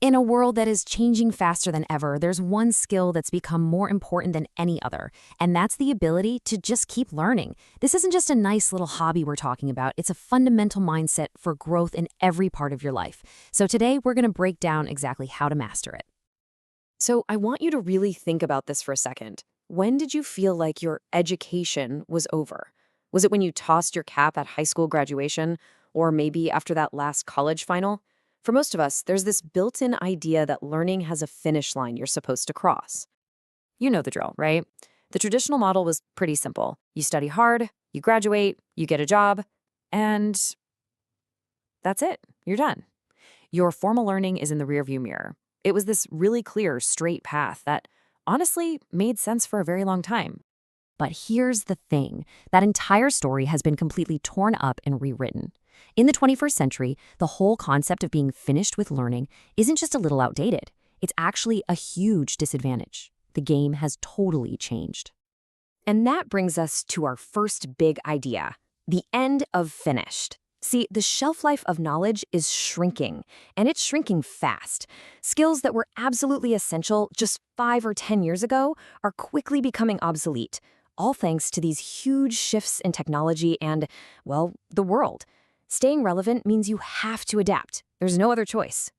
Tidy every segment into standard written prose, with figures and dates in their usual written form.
In a world that is changing faster than ever, there's one skill that's become more important than any other, and that's the ability to just keep learning. This isn't just a nice little hobby we're talking about, it's a fundamental mindset for growth in every part of your life. So today, we're going to break down exactly how to master it. So I want you to really think about this for a second. When did you feel like your education was over? Was it when you tossed your cap at high school graduation? Or maybe after that last college final? For most of us, there's this built-in idea that learning has a finish line you're supposed to cross. You know the drill, right? The traditional model was pretty simple. You study hard, you graduate, you get a job, and that's it. You're done. Your formal learning is in the rearview mirror. It was this really clear, straight path that honestly made sense for a very long time. But here's the thing, that entire story has been completely torn up and rewritten. In the 21st century, the whole concept of being finished with learning isn't just a little outdated. It's actually a huge disadvantage. The game has totally changed. And that brings us to our first big idea, the end of finished. See, the shelf life of knowledge is shrinking, and it's shrinking fast. Skills that were absolutely essential just 5 or 10 years ago are quickly becoming obsolete, all thanks to these huge shifts in technology and, well, the world. Staying relevant means you have to adapt. There's no other choice.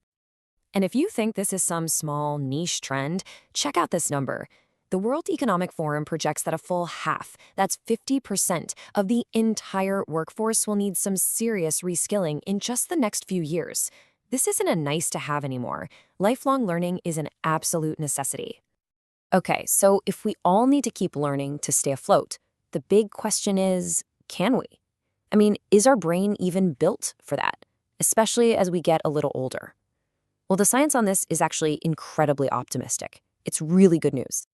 And if you think this is some small niche trend, check out this number. The World Economic Forum projects that a full half, that's 50% of the entire workforce will need some serious reskilling in just the next few years. This isn't a nice to have anymore. Lifelong learning is an absolute necessity. Okay, so if we all need to keep learning to stay afloat, the big question is, can we? I mean, is our brain even built for that, especially as we get a little older? Well, the science on this is actually incredibly optimistic. It's really good news.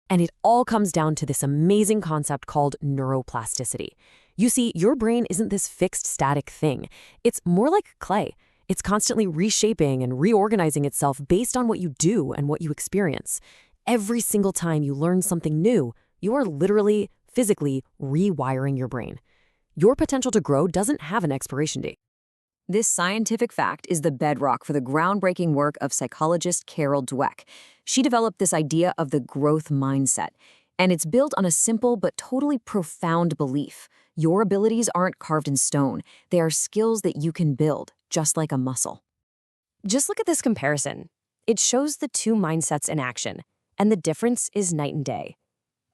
And it all comes down to this amazing concept called neuroplasticity. You see, your brain isn't this fixed, static thing. It's more like clay. It's constantly reshaping and reorganizing itself based on what you do and what you experience. Every single time you learn something new, you are literally, physically rewiring your brain. Your potential to grow doesn't have an expiration date. This scientific fact is the bedrock for the groundbreaking work of psychologist Carol Dweck. She developed this idea of the growth mindset, and it's built on a simple but totally profound belief. Your abilities aren't carved in stone. They are skills that you can build, just like a muscle. Just look at this comparison. It shows the two mindsets in action, and the difference is night and day.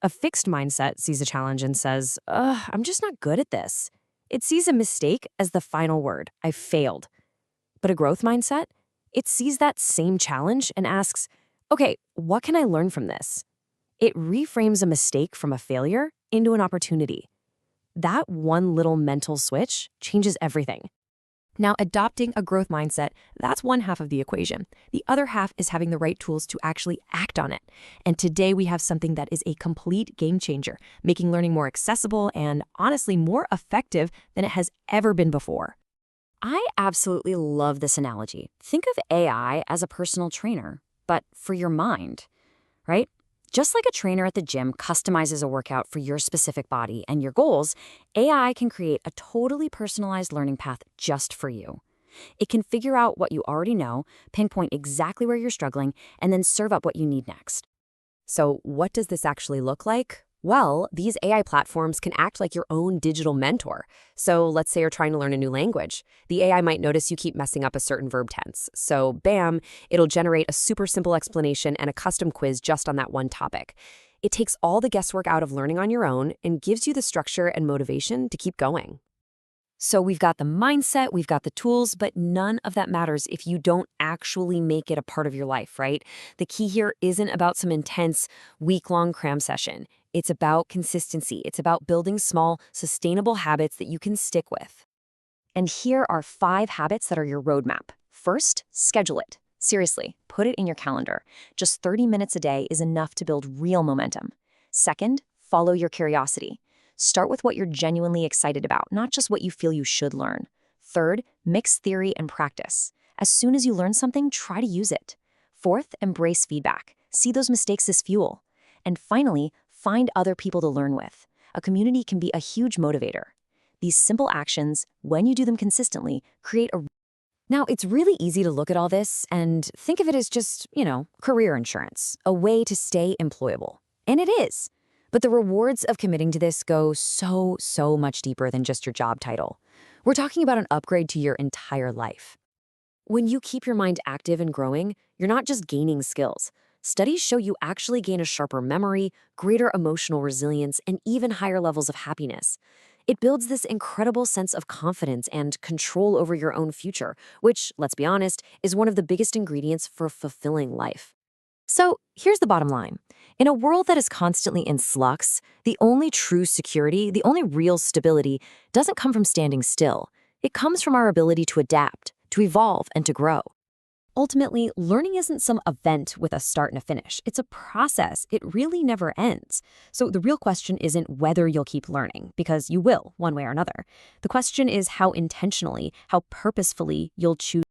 A fixed mindset sees a challenge and says, I'm just not good at this. It sees a mistake as the final word, I failed. But a growth mindset, it sees that same challenge and asks, okay, what can I learn from this? It reframes a mistake from a failure into an opportunity. That one little mental switch changes everything. Now, adopting a growth mindset, that's one half of the equation. The other half is having the right tools to actually act on it. And today we have something that is a complete game changer, making learning more accessible and, honestly, more effective than it has ever been before. I absolutely love this analogy. Think of AI as a personal trainer, but for your mind, right? Just like a trainer at the gym customizes a workout for your specific body and your goals, AI can create a totally personalized learning path just for you. It can figure out what you already know, pinpoint exactly where you're struggling, and then serve up what you need next. So what does this actually look like? Well, these AI platforms can act like your own digital mentor. So let's say you're trying to learn a new language. The AI might notice you keep messing up a certain verb tense. So bam, it'll generate a super simple explanation and a custom quiz just on that one topic. It takes all the guesswork out of learning on your own and gives you the structure and motivation to keep going. So we've got the mindset, we've got the tools, but none of that matters if you don't actually make it a part of your life, right? The key here isn't about some intense week-long cram session. It's about consistency. It's about building small, sustainable habits that you can stick with. And here are 5 habits that are your roadmap. First, schedule it. Seriously, put it in your calendar. Just 30 minutes a day is enough to build real momentum. Second, follow your curiosity. Start with what you're genuinely excited about, not just what you feel you should learn. Third, mix theory and practice. As soon as you learn something, try to use it. Fourth, embrace feedback. See those mistakes as fuel. And finally, find other people to learn with. A community can be a huge motivator. These simple actions, when you do them consistently, create a Now, it's really easy to look at all this and think of it as just, career insurance, a way to stay employable. And it is. But the rewards of committing to this go so, so much deeper than just your job title. We're talking about an upgrade to your entire life. When you keep your mind active and growing, you're not just gaining skills. Studies show you actually gain a sharper memory, greater emotional resilience, and even higher levels of happiness. It builds this incredible sense of confidence and control over your own future, which, let's be honest, is one of the biggest ingredients for a fulfilling life. So here's the bottom line. In a world that is constantly in flux, the only true security, the only real stability, doesn't come from standing still. It comes from our ability to adapt, to evolve, and to grow. Ultimately, learning isn't some event with a start and a finish. It's a process. It really never ends. So the real question isn't whether you'll keep learning, because you will, one way or another. The question is how intentionally, how purposefully you'll choose